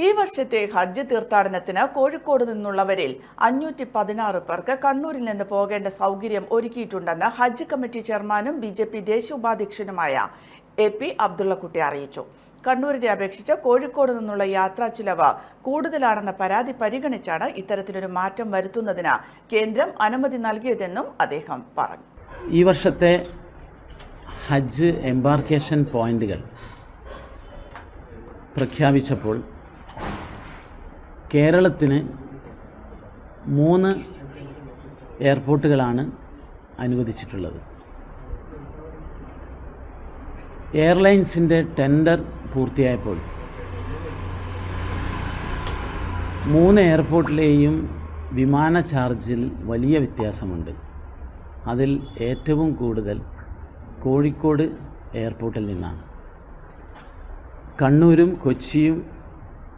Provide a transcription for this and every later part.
ഈ വർഷത്തെ ഹജ്ജ് തീർത്ഥാടനത്തിന് കോഴിക്കോട് നിന്നുള്ളവരിൽ 516 പേർക്ക് കണ്ണൂരിൽ നിന്ന് പോകേണ്ട സൗകര്യം ഒരുക്കിയിട്ടുണ്ടെന്ന് ഹജ്ജ് കമ്മിറ്റി ചെയർമാനും ബിജെപി ദേശീയ ഉപാധ്യക്ഷനുമായ AP അബ്ദുള്ളക്കുട്ടി അറിയിച്ചു. കണ്ണൂരിനെ അപേക്ഷിച്ച് കോഴിക്കോട് നിന്നുള്ള യാത്രാ ചിലവ് കൂടുതലാണെന്ന പരാതി പരിഗണിച്ചാണ് ഇത്തരത്തിലൊരു മാറ്റം വരുത്തുന്നതിന് കേന്ദ്രം അനുമതി നൽകിയതെന്നും അദ്ദേഹം പറഞ്ഞു. ഈ വർഷത്തെ ഹജ്ജ് എംബാർക്കേഷൻ പോയിന്റുകൾ പ്രഖ്യാപിച്ചപ്പോൾ കേരളത്തിന് 3 എയർപോർട്ടുകളാണ് അനുവദിച്ചിട്ടുള്ളത്. എയർലൈൻസിൻ്റെ ടെൻഡർ പൂർത്തിയായപ്പോൾ 3 എയർപോർട്ടിലെയും വിമാന ചാർജിൽ വലിയ വ്യത്യാസമുണ്ട്. അതിൽ ഏറ്റവും കൂടുതൽ കോഴിക്കോട് എയർപോർട്ടിൽ നിന്നാണ്. കണ്ണൂരും കൊച്ചിയും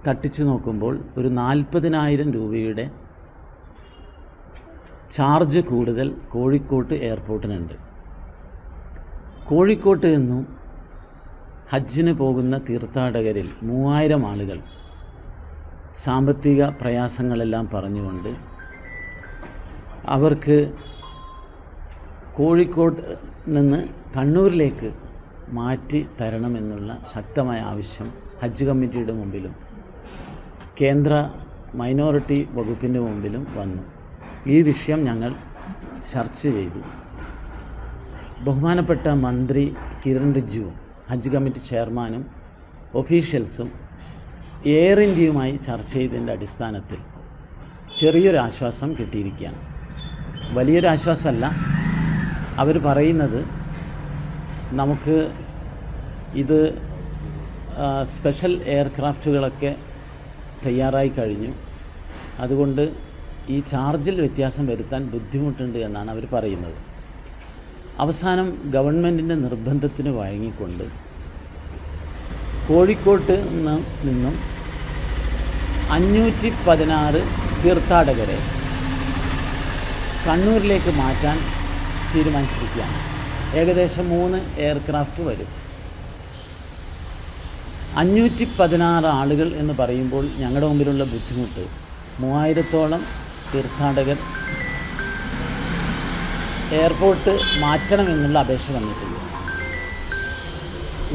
തട്ടിച്ചു നോക്കുമ്പോൾ ഒരു 40,000 രൂപയുടെ ചാർജ് കൂടുതൽ കോഴിക്കോട്ട് എയർപോർട്ടിനുണ്ട്. കോഴിക്കോട്ട് നിന്നും ഹജ്ജിന് പോകുന്ന തീർത്ഥാടകരിൽ 3000 ആളുകൾ സാമ്പത്തിക പ്രയാസങ്ങളെല്ലാം പറഞ്ഞുകൊണ്ട് അവർക്ക് കോഴിക്കോട് നിന്ന് കണ്ണൂരിലേക്ക് മാറ്റി തരണമെന്നുള്ള ശക്തമായ ആവശ്യം ഹജ്ജ് കമ്മിറ്റിയുടെ മുമ്പിലും കേന്ദ്ര മൈനോറിറ്റി വകുപ്പിൻ്റെ മുമ്പിലും വന്നു. ഈ വിഷയം ഞങ്ങൾ ചർച്ച ചെയ്തു. ബഹുമാനപ്പെട്ട മന്ത്രി കിരൺ റിജിജുവും ഹജ്ജ് കമ്മിറ്റി ചെയർമാനും ഒഫീഷ്യൽസും എയർ ഇന്ത്യയുമായി ചർച്ച ചെയ്തതിൻ്റെ അടിസ്ഥാനത്തിൽ ചെറിയൊരു ആശ്വാസം കിട്ടിയിരിക്കുകയാണ്. വലിയൊരു ആശ്വാസമല്ല. അവർ പറയുന്നത് നമുക്ക് ഇത് സ്പെഷ്യൽ എയർക്രാഫ്റ്റുകളൊക്കെ തയ്യാറായി കഴിഞ്ഞു, അതുകൊണ്ട് ഈ ചാർജിൽ വ്യത്യാസം വരുത്താൻ ബുദ്ധിമുട്ടുണ്ട് എന്നാണ് അവർ പറയുന്നത്. അവസാനം ഗവൺമെൻറ്റിൻ്റെ നിർബന്ധത്തിന് വഴങ്ങിക്കൊണ്ട് കോഴിക്കോട്ട് നിന്നും 516 തീർത്ഥാടകരെ കണ്ണൂരിലേക്ക് മാറ്റാൻ തീരുമാനിച്ചിരിക്കുകയാണ്. ഏകദേശം 3 എയർക്രാഫ്റ്റ് വരും. 516 ആളുകൾ എന്ന് പറയുമ്പോൾ ഞങ്ങളുടെ മുമ്പിലുള്ള ബുദ്ധിമുട്ട് 3000-ഓളം തീർത്ഥാടകർ എയർപോർട്ട് മാറ്റണമെന്നുള്ള അപേക്ഷ വന്നിട്ടുണ്ട്.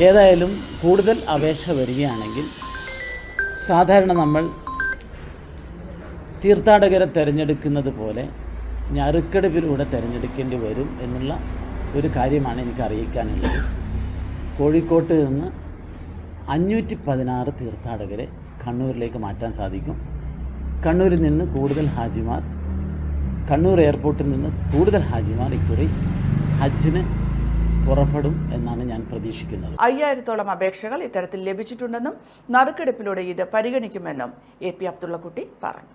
ഏതായാലും കൂടുതൽ അപേക്ഷ വരികയാണെങ്കിൽ സാധാരണ നമ്മൾ തീർത്ഥാടകരെ തിരഞ്ഞെടുക്കുന്നത് പോലെ നറുക്കെടുപ്പിലൂടെ തിരഞ്ഞെടുക്കേണ്ടി വരും എന്നുള്ള ഒരു കാര്യമാണ് എനിക്ക് അറിയിക്കാനുള്ളത്. കോഴിക്കോട്ട് നിന്ന് 516 തീർത്ഥാടകരെ കണ്ണൂരിലേക്ക് മാറ്റാൻ സാധിക്കും. കണ്ണൂരിൽ നിന്ന് കൂടുതൽ ഹാജിമാർ, കണ്ണൂർ എയർപോർട്ടിൽ നിന്ന് കൂടുതൽ ഹാജിമാർ ഇക്കുറി ഹജ്ജിന് പുറപ്പെടും എന്നാണ് ഞാൻ പ്രതീക്ഷിക്കുന്നത്. 5000-ഓളം അപേക്ഷകൾ ഇത്തരത്തിൽ ലഭിച്ചിട്ടുണ്ടെന്നും നറുക്കെടുപ്പിലൂടെ ഇത് പരിഗണിക്കുമെന്നും AP അബ്ദുള്ളക്കുട്ടി പറഞ്ഞു.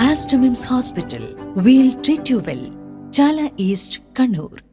Aster MIMS Hospital, we'll treat you well. Chala East, Kannur.